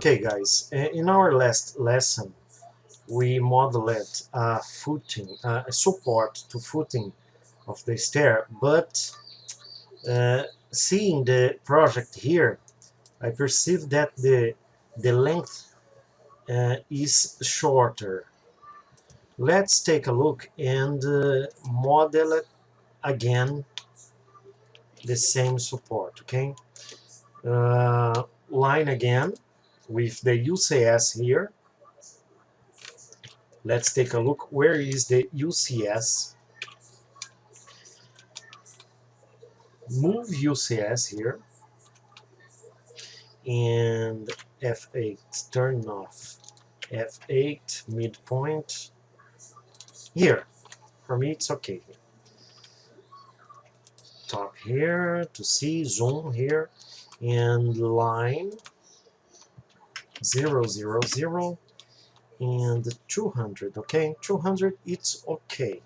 Okay, guys, in our last lesson, we modeled a footing, a support to footing of the stair, but seeing the project here, I perceive that the length is shorter. Let's take a look and model it again, the same support, okay? Line again with the UCS here. Let's take a look. Where is the UCS? Move UCS here and F8, turn off F8 midpoint here. For me it's okay. Top here to see, zoom here, and line 0, 0, 0 and 200. Okay, 200 it's okay.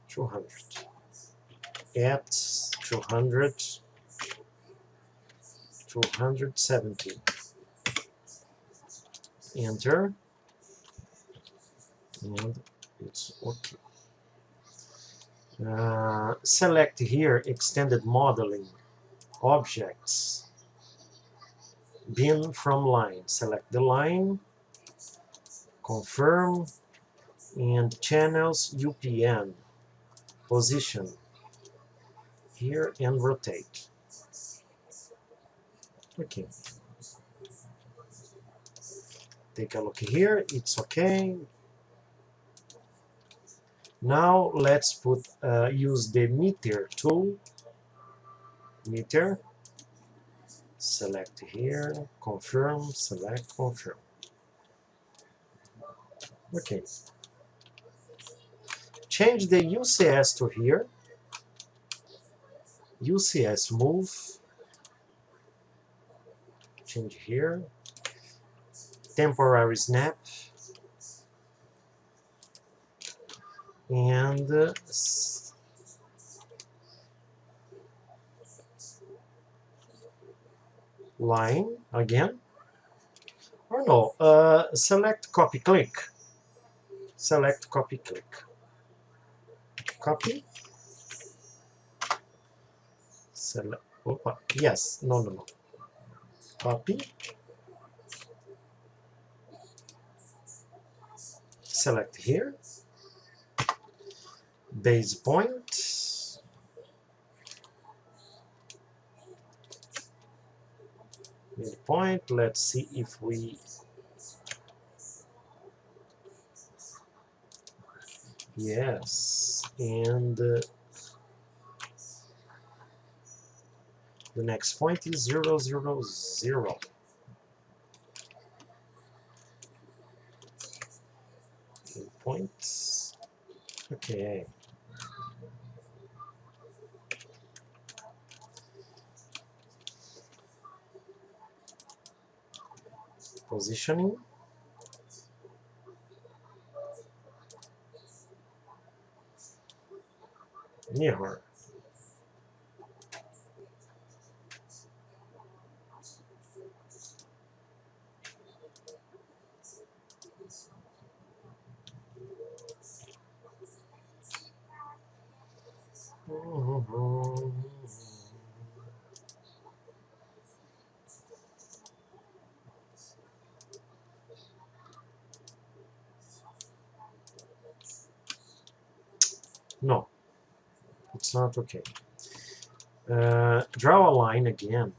200 at 200, 270. Enter, and it's okay. Select here extended modeling objects, bin from line. Select the line, confirm, and channels UPN position here and rotate. Okay. Take a look here, it's okay. Now let's use the meter tool. Meter. Select here, confirm, select, confirm. Okay. Change the UCS to here. UCS move. Change here. Temporary snap. And line again. Or no, select copy click. Select copy click. Copy. Select. Opa, yes, no. Copy. Select here. Base point. Midpoint. Let's see if we. Yes, and the next point is 0, 0, 0. Points. Okay. Positioning. Mirror. No, it's not okay. Draw a line again.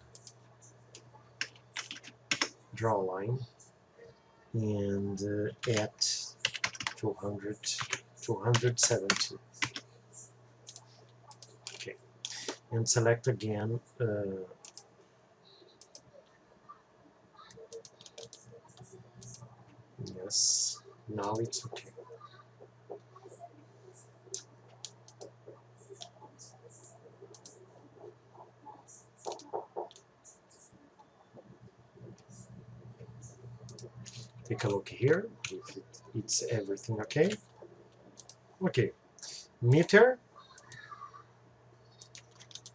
Draw a line and at 200, 270. Okay, and select again. Yes, now it's okay. Take a look here if it's everything okay. Okay, meter,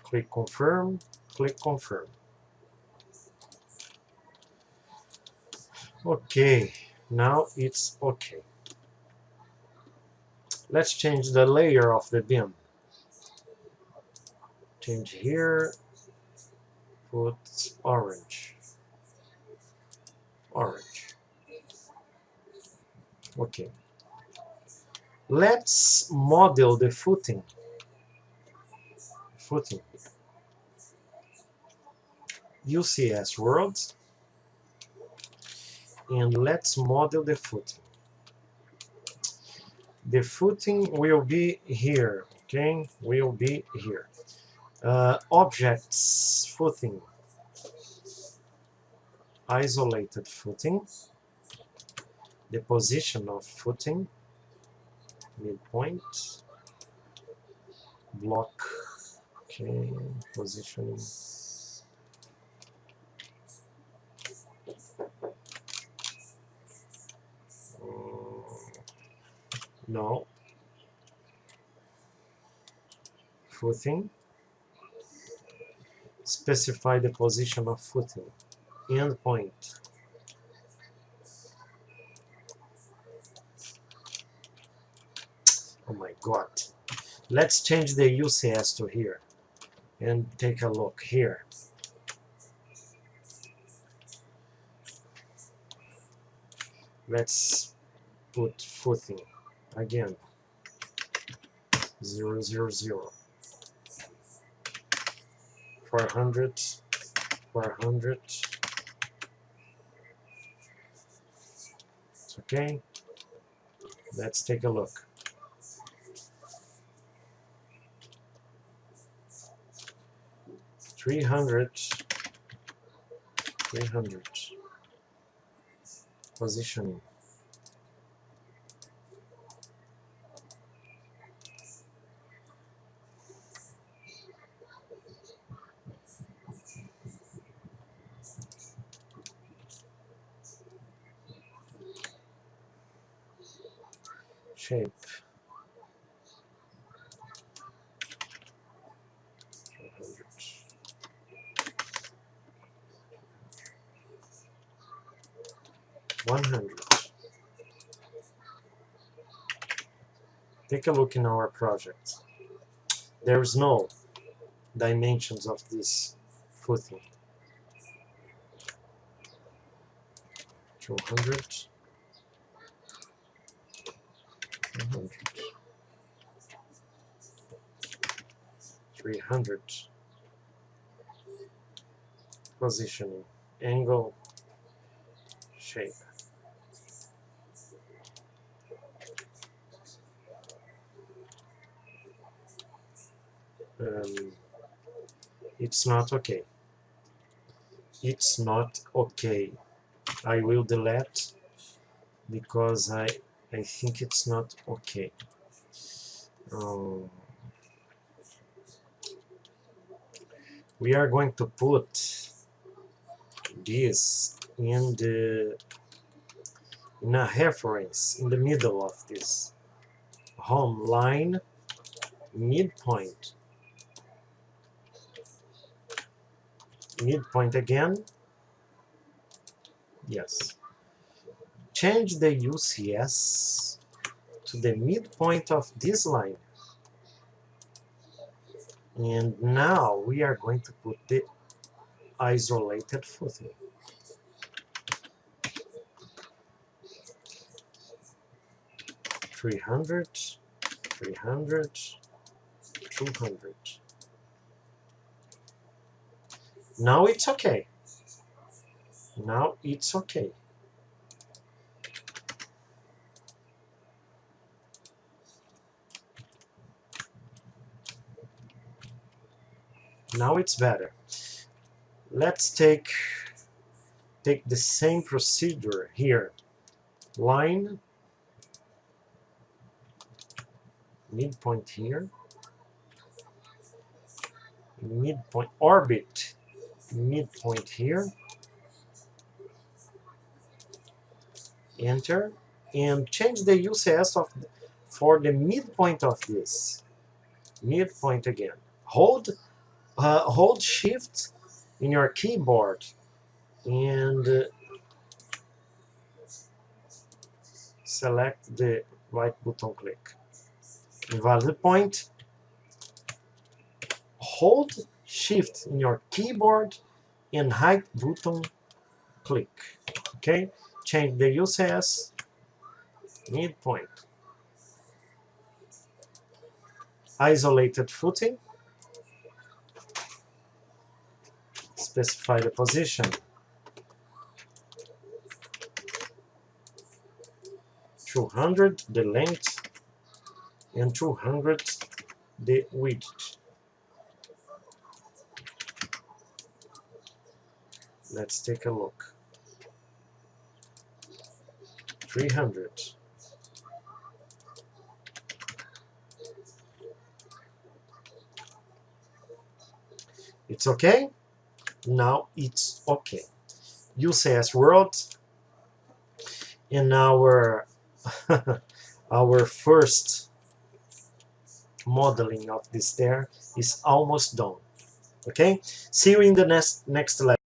click confirm, click confirm. Okay, now it's okay. Let's change the layer of the beam. Change here, put orange. Orange. Okay. Let's model the footing. Footing. UCS world. And let's model the footing. The footing will be here. Okay, will be here. Objects footing. Isolated footing. The position of footing. Midpoint. Block. Okay, positioning. No. Footing. Specify the position of footing. Endpoint. Oh my god. Let's change the UCS to here and take a look here. Let's put footing again. 0, 0, 0. 400, 400. It's okay. Let's take a look. Three hundred. Positioning. Shape. 100. Take a look in our project. There is no dimensions of this footing. 200. 200. 300. Positioning. Angle. Shape. It's not okay. It's not okay. I will delete because I think it's not okay. We are going to put this in a reference in the middle of this home line midpoint. Midpoint again. Yes. Change the UCS to the midpoint of this line. And now we are going to put the isolated footing. 300, 300, 200. Now it's okay. Now it's okay. Now it's better. Let's take the same procedure here. Line, midpoint here, midpoint, orbit, midpoint here, enter, and change the UCS for the midpoint of this. Midpoint again. Hold Shift in your keyboard and select the right button click. Invalid point. Hold Shift in your keyboard and right button click. Okay, change the UCS midpoint. Isolated footing. Specify the position. 200 the length and 200 the width. Let's take a look. 300. It's okay? Now it's okay. UCS World in our our first modeling of this stair is almost done. Okay? See you in the next lesson.